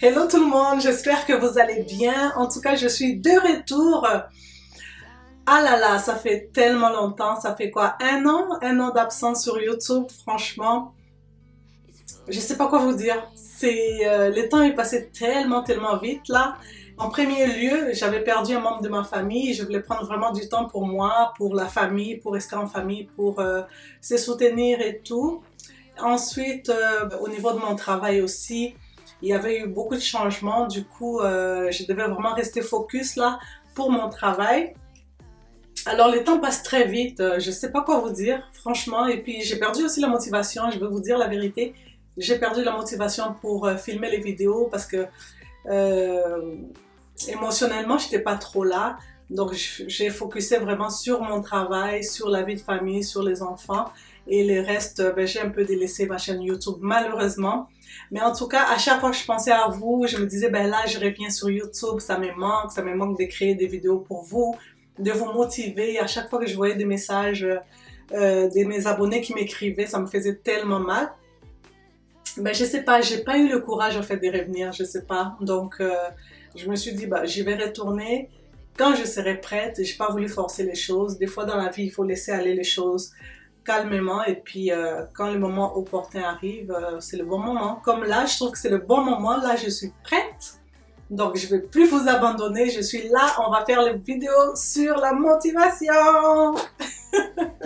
Hello tout le monde, j'espère que vous allez bien. En tout cas, je suis de retour. Ah là là, ça fait tellement longtemps, ça fait quoi? Un an d'absence sur YouTube, franchement. Je sais pas quoi vous dire. Le temps est passé tellement vite là. En premier lieu, j'avais perdu un membre de ma famille. Je voulais prendre vraiment du temps pour moi, pour la famille, pour rester en famille, pour se soutenir et tout. Ensuite, au niveau de mon travail aussi, il y avait eu beaucoup de changements. Du coup, je devais vraiment rester focus là pour mon travail. Alors, le temps passe très vite. Je sais pas quoi vous dire, franchement. Et puis, j'ai perdu aussi la motivation. Je vais vous dire la vérité. J'ai perdu la motivation pour filmer les vidéos parce que euh, émotionnellement, j'étais pas trop là. Donc, j'ai focusé vraiment sur mon travail, sur la vie de famille, sur les enfants. Et le reste, ben, j'ai un peu délaissé ma chaîne YouTube, malheureusement. Mais en tout cas, à chaque fois que je pensais à vous, je me disais, ben là, je reviens sur YouTube, ça me manque de créer des vidéos pour vous, de vous motiver. À chaque fois que je voyais des messages de mes abonnés qui m'écrivaient, ça me faisait tellement mal. Ben, je sais pas, j'ai pas eu le courage en fait de revenir, je sais pas. Donc, je me suis dit, bah, j'y vais retourner quand je serai prête. J'ai pas voulu forcer les choses. Des fois dans la vie, il faut laisser aller les choses calmement et puis quand le moment opportun arrive, c'est le bon moment. Comme là, je trouve que c'est le bon moment. Là, je suis prête. Donc, je vais plus vous abandonner. Je suis là. On va faire les vidéos sur la motivation.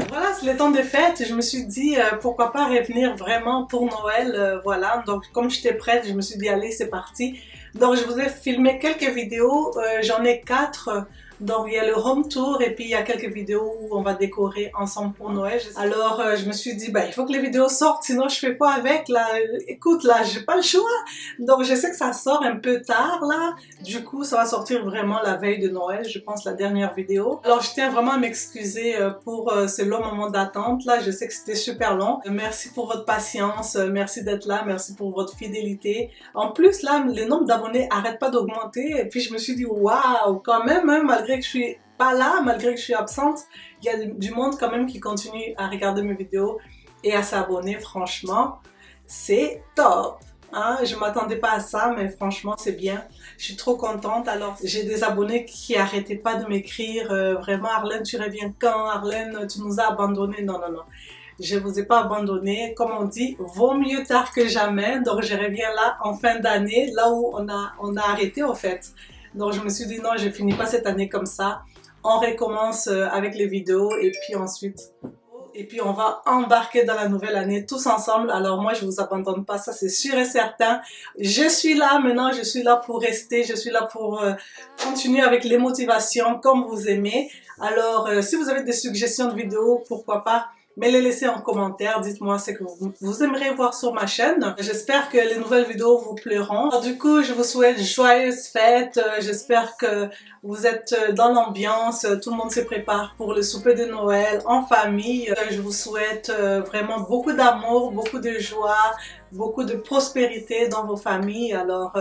Voilà, c'est le temps des fêtes. Je me suis dit, pourquoi pas revenir vraiment pour Noël. Voilà, donc comme j'étais prête, je me suis dit, allez, c'est parti. Donc, je vous ai filmé quelques vidéos. J'en ai 4. Donc, il y a le home tour et puis il y a quelques vidéos où on va décorer ensemble pour Noël. Alors, je me suis dit, bah, il faut que les vidéos sortent, sinon je fais quoi avec, là? Écoute, là, j'ai pas le choix. Donc, je sais que ça sort un peu tard, là. Du coup, ça va sortir vraiment la veille de Noël, je pense, la dernière vidéo. Alors, je tiens vraiment à m'excuser pour ce long moment d'attente, là. Je sais que c'était super long. Merci pour votre patience, merci d'être là, merci pour votre fidélité. En plus, là, le nombre d'abonnés arrête pas d'augmenter. Et puis, je me suis dit, waouh, quand même, hein, malgré que je suis pas là, malgré que je suis absente, il y a du monde quand même qui continue à regarder mes vidéos et à s'abonner. Franchement, c'est top. Hein, je m'attendais pas à ça, mais franchement, c'est bien. Je suis trop contente. Alors, j'ai des abonnés qui arrêtaient pas de m'écrire. Vraiment, Arlène, tu reviens quand? Arlène, tu nous as abandonnés. Non, non, non. Je vous ai pas abandonné. Comme on dit, vaut mieux tard que jamais. Donc, je reviens là en fin d'année, là où on a arrêté, en fait. Donc, je me suis dit, non, je finis pas cette année comme ça. On recommence avec les vidéos et puis ensuite... Et puis on va embarquer dans la nouvelle année tous ensemble. Alors moi je vous abandonne pas, ça c'est sûr et certain. Je suis là maintenant, je suis là pour rester, je suis là pour continuer avec les motivations comme vous aimez. Alors si vous avez des suggestions de vidéos, pourquoi pas, mais les laissez en commentaire, dites-moi ce que vous aimeriez voir sur ma chaîne. J'espère que les nouvelles vidéos vous plairont. Alors, du coup, je vous souhaite joyeuses fêtes. J'espère que vous êtes dans l'ambiance. Tout le monde se prépare pour le souper de Noël en famille. Je vous souhaite vraiment beaucoup d'amour, beaucoup de joie, beaucoup de prospérité dans vos familles. Alors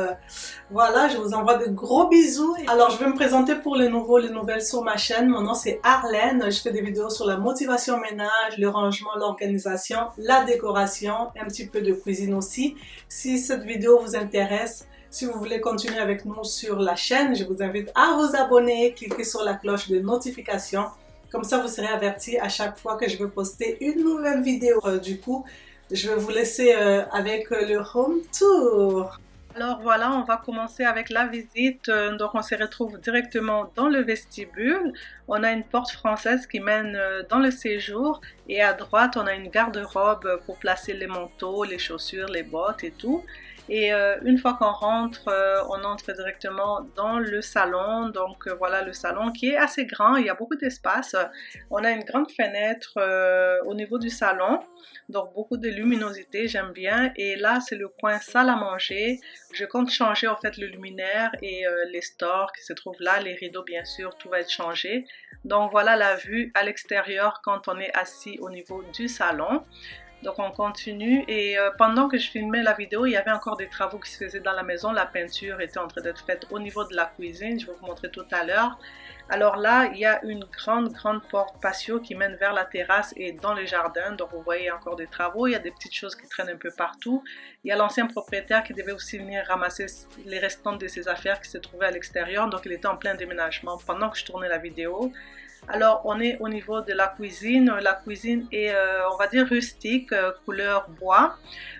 voilà, je vous envoie de gros bisous. Alors je vais me présenter pour les nouveaux, les nouvelles sur ma chaîne. Mon nom c'est Arlène. Je fais des vidéos sur la motivation ménage, le rangement, l'organisation, la décoration, un petit peu de cuisine aussi. Si cette vidéo vous intéresse, si vous voulez continuer avec nous sur la chaîne, je vous invite à vous abonner, cliquez sur la cloche de notification. Comme ça, vous serez averti à chaque fois que je vais poster une nouvelle vidéo. Du coup, je vais vous laisser avec le home tour. Alors voilà, on va commencer avec la visite. Donc on se retrouve directement dans le vestibule. On a une porte française qui mène dans le séjour et à droite on a une garde-robe pour placer les manteaux, les chaussures, les bottes et tout. Et une fois qu'on rentre, on entre directement dans le salon. Donc voilà le salon qui est assez grand, il y a beaucoup d'espace. On a une grande fenêtre au niveau du salon, donc beaucoup de luminosité, j'aime bien. Et là c'est le coin salle à manger. Je compte changer en fait le luminaire et les stores qui se trouvent là, les rideaux bien sûr, tout va être changé. Donc voilà la vue à l'extérieur quand on est assis au niveau du salon. Donc on continue et pendant que je filmais la vidéo, il y avait encore des travaux qui se faisaient dans la maison. La peinture était en train d'être faite au niveau de la cuisine, je vais vous montrer tout à l'heure. Alors là, il y a une grande porte patio qui mène vers la terrasse et dans le jardin. Donc vous voyez encore des travaux, il y a des petites choses qui traînent un peu partout. Il y a l'ancien propriétaire qui devait aussi venir ramasser les restants de ses affaires qui se trouvaient à l'extérieur. Donc il était en plein déménagement pendant que je tournais la vidéo. Alors on est au niveau de la cuisine. La cuisine est, on va dire, rustique, couleur bois.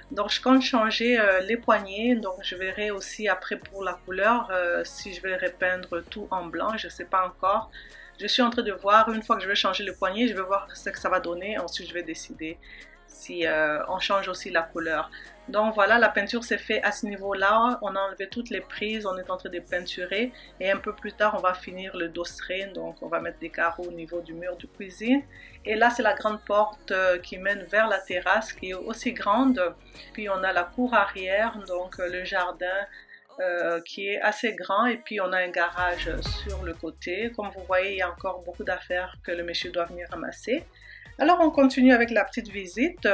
Donc je compte changer les poignées, donc je verrai aussi après pour la couleur si je vais repeindre tout en blanc, je ne sais pas encore. Je suis en train de voir, une fois que je vais changer les poignées, je vais voir ce que ça va donner, ensuite je vais décider si on change aussi la couleur. Donc voilà, la peinture s'est faite à ce niveau-là, on a enlevé toutes les prises, on est en train de peinturer et un peu plus tard on va finir le dossering, donc on va mettre des carreaux au niveau du mur de cuisine. Et là c'est la grande porte qui mène vers la terrasse qui est aussi grande, puis on a la cour arrière, donc le jardin qui est assez grand et puis on a un garage sur le côté. Comme vous voyez, il y a encore beaucoup d'affaires que le monsieur doit venir ramasser. Alors on continue avec la petite visite.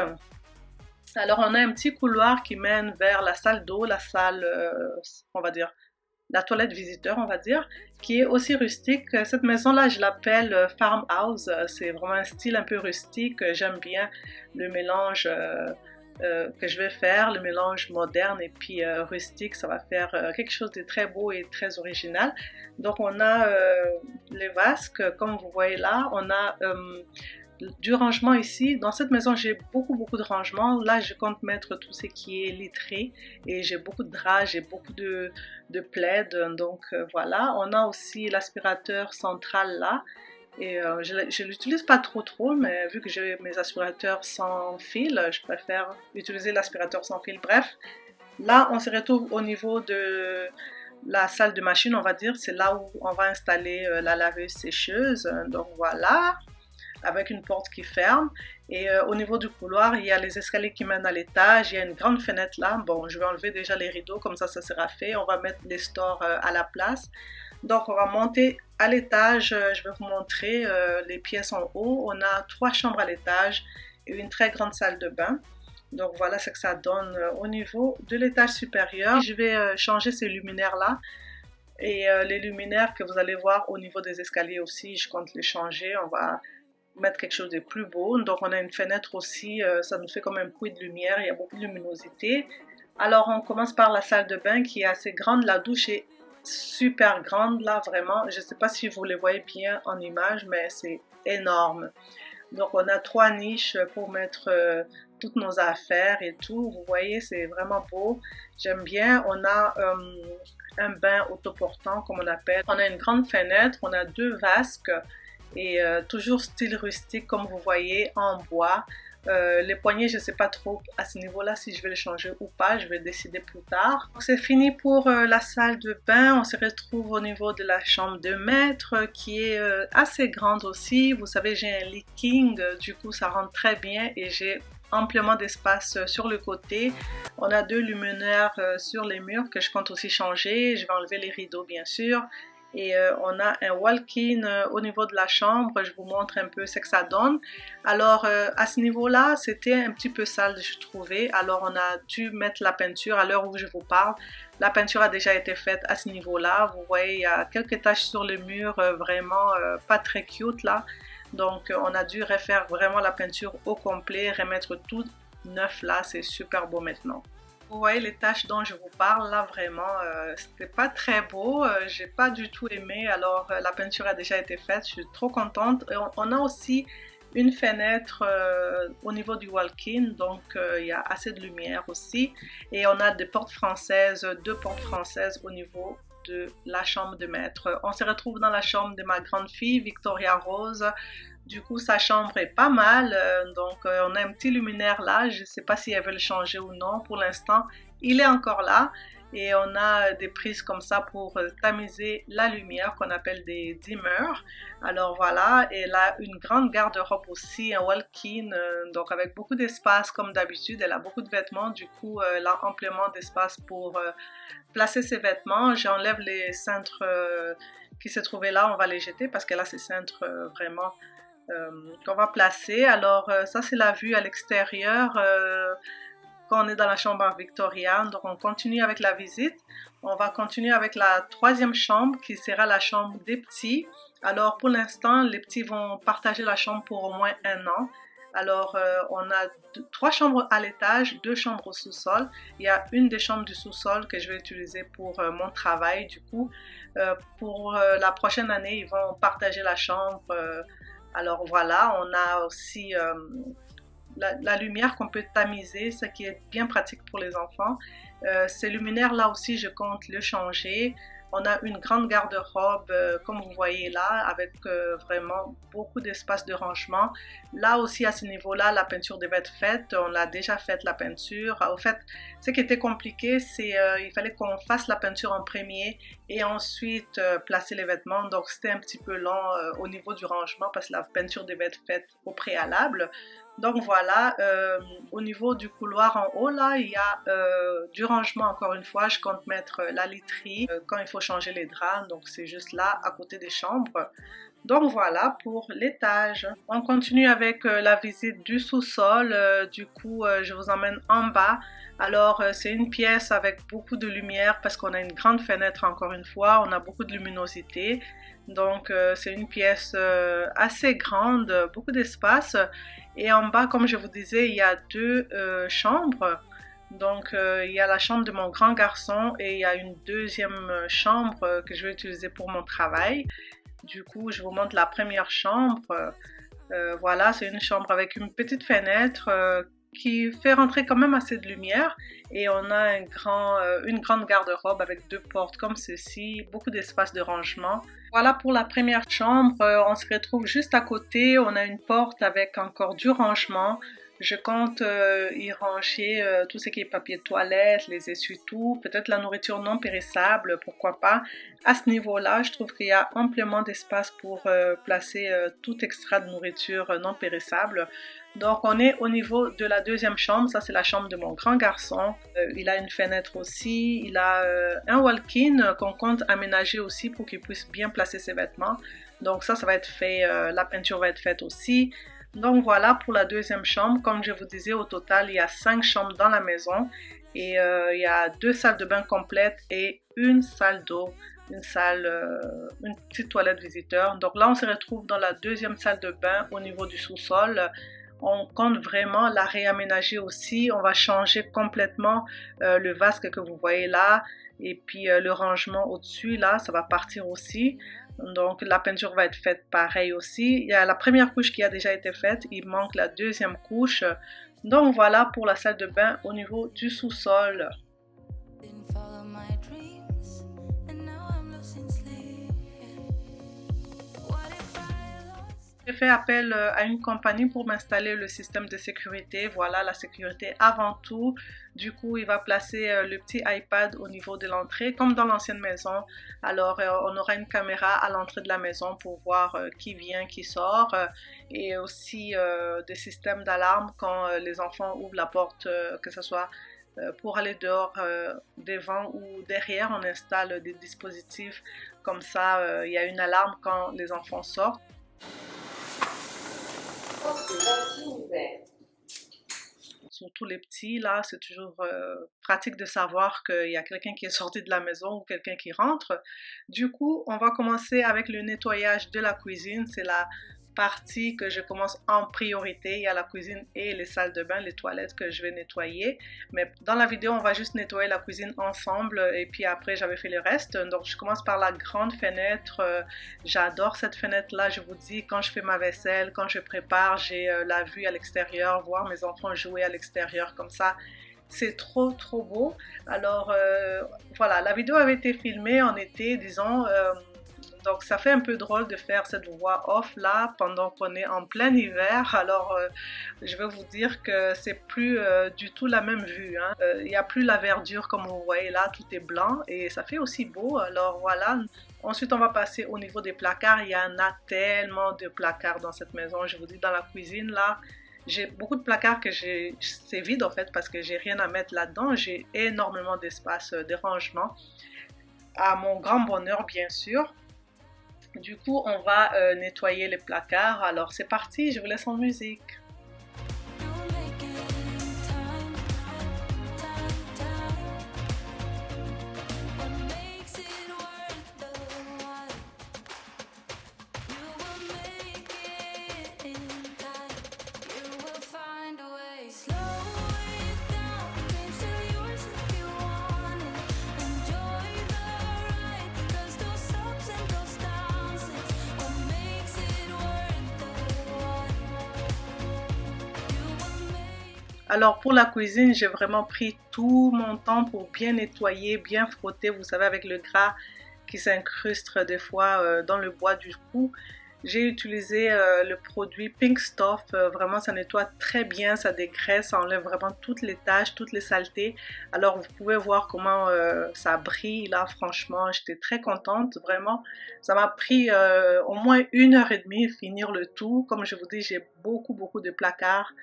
Alors on a un petit couloir qui mène vers la salle d'eau, la salle, on va dire, la toilette visiteur, on va dire, qui est aussi rustique. Cette maison-là, je l'appelle farmhouse. C'est vraiment un style un peu rustique. J'aime bien le mélange que je vais faire, le mélange moderne et puis rustique. Ça va faire quelque chose de très beau et très original. Donc on a les vasques, comme vous voyez là. On a du rangement ici. Dans cette maison, j'ai beaucoup de rangement. Là, je compte mettre tout ce qui est literie et j'ai beaucoup de draps, j'ai beaucoup de plaids. Donc voilà, on a aussi l'aspirateur central là. Et je ne l'utilise pas trop, mais vu que j'ai mes aspirateurs sans fil, je préfère utiliser l'aspirateur sans fil. Bref, là, on se retrouve au niveau de la salle de machine, on va dire. C'est là où on va installer la laveuse sécheuse. Donc voilà, avec une porte qui ferme. Et au niveau du couloir, il y a les escaliers qui mènent à l'étage. Il y a une grande fenêtre là. Bon, je vais enlever déjà les rideaux, comme ça sera fait. On va mettre les stores à la place. Donc, on va monter à l'étage. Je vais vous montrer les pièces en haut. On a 3 chambres à l'étage et une très grande salle de bain. Donc, voilà ce que ça donne au niveau de l'étage supérieur. Je vais changer ces luminaires-là. Et les luminaires que vous allez voir au niveau des escaliers aussi, je compte les changer. On va mettre quelque chose de plus beau. Donc on a une fenêtre aussi, ça nous fait comme un puits de lumière, il y a beaucoup de luminosité. Alors on commence par la salle de bain qui est assez grande, la douche est super grande là vraiment, je ne sais pas si vous les voyez bien en image mais c'est énorme. Donc on a 3 niches pour mettre toutes nos affaires et tout, vous voyez c'est vraiment beau, j'aime bien. On a un bain autoportant comme on appelle, on a une grande fenêtre, on a 2 vasques et toujours style rustique comme vous voyez en bois. Les poignées, je ne sais pas trop à ce niveau-là si je vais les changer ou pas, je vais décider plus tard. C'est fini pour la salle de bain, on se retrouve au niveau de la chambre de maître qui est assez grande aussi. Vous savez, j'ai un lit king, du coup ça rentre très bien et j'ai amplement d'espace sur le côté. On a 2 luminaires sur les murs que je compte aussi changer, je vais enlever les rideaux bien sûr. Et on a un walk-in au niveau de la chambre, je vous montre un peu ce que ça donne. Alors à ce niveau-là, c'était un petit peu sale je trouvais, alors on a dû mettre la peinture à l'heure où je vous parle. La peinture a déjà été faite à ce niveau-là, vous voyez il y a quelques taches sur le mur vraiment pas très cute là. Donc on a dû refaire vraiment la peinture au complet, remettre tout neuf là, c'est super beau maintenant. Vous voyez les taches dont je vous parle là vraiment, c'était pas très beau, j'ai pas du tout aimé, alors la peinture a déjà été faite, je suis trop contente. Et on a aussi une fenêtre au niveau du walk-in, donc il y a assez de lumière aussi. Et on a des portes françaises, 2 portes françaises au niveau de la chambre de maître. On se retrouve dans la chambre de ma grande fille, Victoria Rose. Du coup, sa chambre est pas mal, donc on a un petit luminaire là, je ne sais pas si elle veut le changer ou non. Pour l'instant, il est encore là et on a des prises comme ça pour tamiser la lumière qu'on appelle des dimmers. Alors voilà, et là une grande garde-robe aussi, un walk-in, donc avec beaucoup d'espace comme d'habitude. Elle a beaucoup de vêtements, du coup elle a amplement d'espace pour placer ses vêtements. J'enlève les cintres qui se trouvaient là, on va les jeter parce qu'elle a ses cintres vraiment qu'on va placer. Alors ça c'est la vue à l'extérieur quand on est dans la chambre Victoria. Donc on continue avec la visite. On va continuer avec la troisième chambre qui sera la chambre des petits. Alors pour l'instant les petits vont partager la chambre pour au moins 1 an. Alors on a 3 chambres à l'étage, 2 chambres au sous-sol. Il y a une des chambres du sous-sol que je vais utiliser pour mon travail. Du coup pour la prochaine année ils vont partager la chambre. Alors voilà, on a aussi la lumière qu'on peut tamiser, ce qui est bien pratique pour les enfants. Ces luminaires là aussi je compte le changer. On a une grande garde-robe comme vous voyez là avec vraiment beaucoup d'espace de rangement. Là aussi à ce niveau-là la peinture devait être faite, on l'a déjà faite la peinture. Au fait ce qui était compliqué c'est il fallait qu'on fasse la peinture en premier et ensuite placer les vêtements, donc c'était un petit peu lent au niveau du rangement parce que la peinture devait être faite au préalable. Donc voilà, au niveau du couloir en haut là, il y a du rangement encore une fois. Je compte mettre la literie quand il faut changer les draps, donc c'est juste là à côté des chambres. Donc voilà pour l'étage. On continue avec la visite du sous-sol. Du coup, je vous emmène en bas. Alors, c'est une pièce avec beaucoup de lumière parce qu'on a une grande fenêtre encore une fois. On a beaucoup de luminosité. Donc, c'est une pièce assez grande, beaucoup d'espace. Et en bas, comme je vous disais, il y a 2 chambres. Donc, il y a la chambre de mon grand garçon et il y a une deuxième chambre que je vais utiliser pour mon travail. Du coup, je vous montre la première chambre. Voilà, c'est une chambre avec une petite fenêtre qui fait rentrer quand même assez de lumière. Et on a une grande garde-robe avec 2 portes comme ceci, beaucoup d'espace de rangement. Voilà pour la première chambre. On se retrouve juste à côté. On a une porte avec encore du rangement. Je compte y ranger tout ce qui est papier de toilette, les essuie-tout, peut-être la nourriture non périssable, pourquoi pas. À ce niveau-là, je trouve qu'il y a amplement d'espace pour placer tout extra de nourriture non périssable. Donc on est au niveau de la deuxième chambre, ça c'est la chambre de mon grand garçon. Il a une fenêtre aussi, il a un walk-in qu'on compte aménager aussi pour qu'il puisse bien placer ses vêtements. Donc ça va être fait, la peinture va être faite aussi. Donc voilà pour la deuxième chambre. Comme je vous disais, au total, il y a 5 chambres dans la maison et il y a 2 salles de bain complètes et une salle d'eau, une petite toilette visiteur. Donc là, on se retrouve dans la deuxième salle de bain au niveau du sous-sol. On compte vraiment la réaménager aussi. On va changer complètement le vasque que vous voyez là et puis le rangement au-dessus là, ça va partir aussi. Donc la peinture va être faite pareil aussi. Il y a la première couche qui a déjà été faite, il manque la deuxième couche. Donc voilà pour la salle de bain au niveau du sous-sol. J'ai fait appel à une compagnie pour m'installer le système de sécurité. Voilà, la sécurité avant tout. Du coup, il va placer le petit iPad au niveau de l'entrée, comme dans l'ancienne maison. Alors, on aura une caméra à l'entrée de la maison pour voir qui vient, qui sort. Et aussi des systèmes d'alarme quand les enfants ouvrent la porte, que ce soit pour aller dehors, devant ou derrière. On installe des dispositifs comme ça. Il y a une alarme quand les enfants sortent. Surtout les petits, là, c'est toujours pratique de savoir qu'il y a quelqu'un qui est sorti de la maison ou quelqu'un qui rentre. Du coup, on va commencer avec le nettoyage de la cuisine. C'est la partie que je commence en priorité. Il y a la cuisine et les salles de bain, les toilettes que je vais nettoyer. Mais dans la vidéo, on va juste nettoyer la cuisine ensemble et puis après, j'avais fait le reste. Donc, je commence par la grande fenêtre. J'adore cette fenêtre-là. Je vous dis, quand je fais ma vaisselle, quand je prépare, j'ai la vue à l'extérieur, voir mes enfants jouer à l'extérieur comme ça. C'est trop beau. Alors, voilà, la vidéo avait été filmée en été, disons. Donc ça fait un peu drôle de faire cette voix off là pendant qu'on est en plein hiver. Alors je vais vous dire que c'est plus du tout la même vue. Hein. Il n'y a plus la verdure comme vous voyez là, tout est blanc et ça fait aussi beau. Alors voilà. Ensuite on va passer au niveau des placards. Il y en a tellement de placards dans cette maison. Je vous dis dans la cuisine là. J'ai beaucoup de placards que c'est vide en fait parce que j'ai rien à mettre là-dedans. J'ai énormément d'espace de rangement. À mon grand bonheur bien sûr. Du coup, on va nettoyer les placards. Alors c'est parti, je vous laisse en musique. Alors pour la cuisine, j'ai vraiment pris tout mon temps pour bien nettoyer, bien frotter, vous savez, avec le gras qui s'incruste des fois dans le bois du cou. J'ai utilisé le produit Pink Stuff, vraiment ça nettoie très bien, ça dégraisse, ça enlève vraiment toutes les taches, toutes les saletés. Alors vous pouvez voir comment ça brille là, franchement, j'étais très contente, vraiment. Ça m'a pris au moins 1 heure et demie finir le tout. Comme je vous dis, j'ai beaucoup de placards.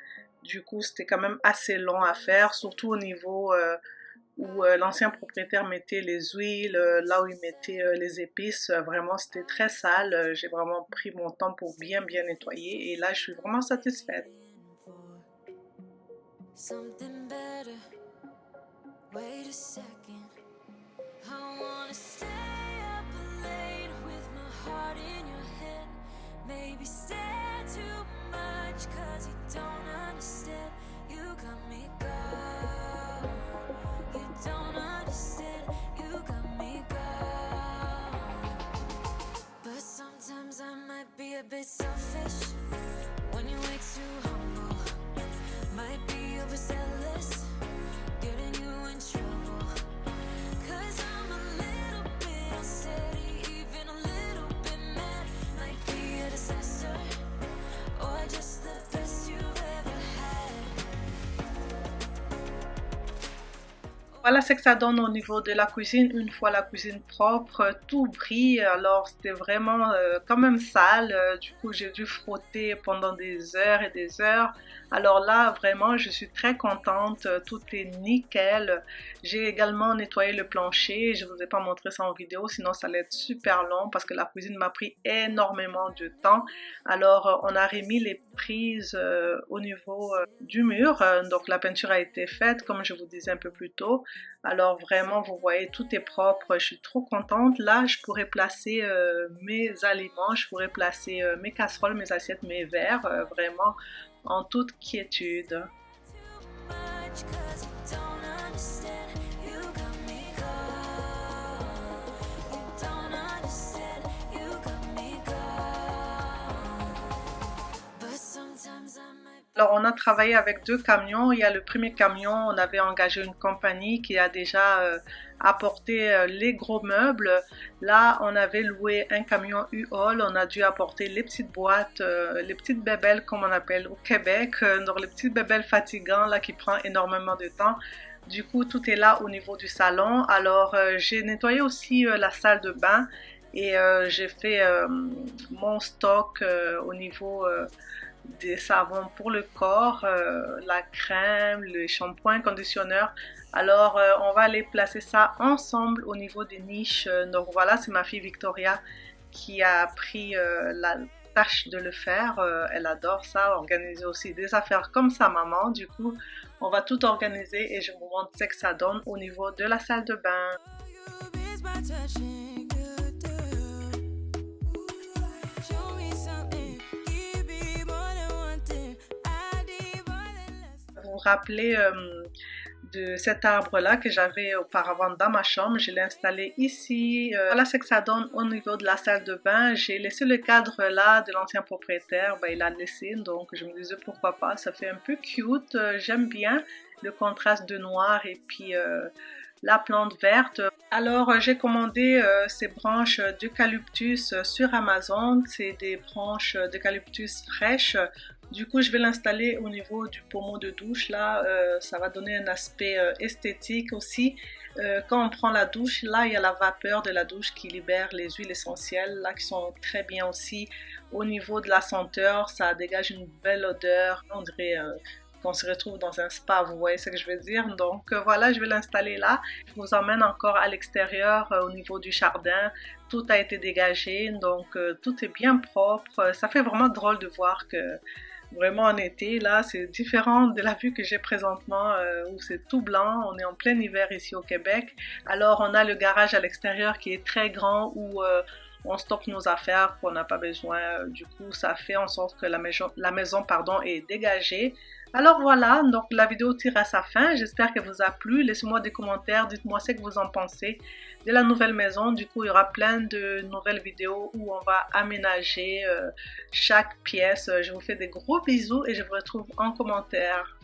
Du coup, c'était quand même assez long à faire, surtout au niveau où l'ancien propriétaire mettait les huiles, là où il mettait les épices. Vraiment, c'était très sale. J'ai vraiment pris mon temps pour bien nettoyer et là, je suis vraiment satisfaite. A bit selfish when you're way too humble. Might be overzealous, getting you in trouble. 'Cause I'm a little bit unsteady, even a little bit mad. Might be a disaster, or just the best you've ever had. Voilà ce que ça donne au niveau de la cuisine. Une fois la cuisine propre, tout brille. Alors c'était vraiment quand même sale. Du coup j'ai dû frotter pendant des heures et des heures. Alors là vraiment je suis très contente. Tout est nickel. J'ai également nettoyé le plancher. Je ne vous ai pas montré ça en vidéo, sinon ça allait être super long parce que la cuisine m'a pris énormément de temps. Alors on a remis les prises au niveau du mur. Donc la peinture a été faite comme je vous disais un peu plus tôt. Alors vraiment vous voyez tout est propre, je suis trop contente. Là je pourrais placer mes aliments, je pourrais placer mes casseroles, mes assiettes, mes verres, vraiment en toute quiétude. Alors on a travaillé avec 2 camions. Il y a le premier camion, on avait engagé une compagnie qui a déjà apporté les gros meubles. Là on avait loué un camion U-Haul, on a dû apporter les petites boîtes, les petites bébelles comme on appelle au Québec, donc les petites bébelles fatigants là qui prend énormément de temps. Du coup tout est là au niveau du salon. Alors j'ai nettoyé aussi la salle de bain et j'ai fait mon stock au niveau des savons pour le corps, la crème, le shampoing, conditionneur. Alors on va aller placer ça ensemble au niveau des niches. Donc voilà, c'est ma fille Victoria qui a pris la tâche de le faire. Elle adore ça, organiser aussi des affaires comme sa maman. Du coup, on va tout organiser et je vous montre ce que ça donne au niveau de la salle de bain. Vous rappelez de cet arbre-là que j'avais auparavant dans ma chambre. Je l'ai installé ici. Voilà ce que ça donne au niveau de la salle de bain. J'ai laissé le cadre là de l'ancien propriétaire. Ben, il a laissé, donc je me disais pourquoi pas. Ça fait un peu cute. J'aime bien le contraste de noir et puis la plante verte. Alors j'ai commandé ces branches d'eucalyptus sur Amazon. C'est des branches d'eucalyptus fraîches. Du coup, je vais l'installer au niveau du pommeau de douche. Là, ça va donner un aspect esthétique aussi. Quand on prend la douche, là, il y a la vapeur de la douche qui libère les huiles essentielles, là, qui sont très bien aussi. Au niveau de la senteur, ça dégage une belle odeur, on dirait qu'on se retrouve dans un spa, vous voyez ce que je veux dire. Donc voilà, je vais l'installer là. Je vous emmène encore à l'extérieur au niveau du jardin. Tout a été dégagé, donc tout est bien propre. Ça fait vraiment drôle de voir que vraiment en été, là, c'est différent de la vue que j'ai présentement où c'est tout blanc. On est en plein hiver ici au Québec. Alors on a le garage à l'extérieur qui est très grand où on stocke nos affaires qu'on n'a pas besoin. Du coup, ça fait en sorte que la maison pardon, est dégagée. Alors voilà, donc la vidéo tire à sa fin. J'espère qu'elle vous a plu. Laissez-moi des commentaires, dites-moi ce que vous en pensez de la nouvelle maison. Du coup, il y aura plein de nouvelles vidéos où on va aménager chaque pièce. Je vous fais des gros bisous et je vous retrouve en commentaire.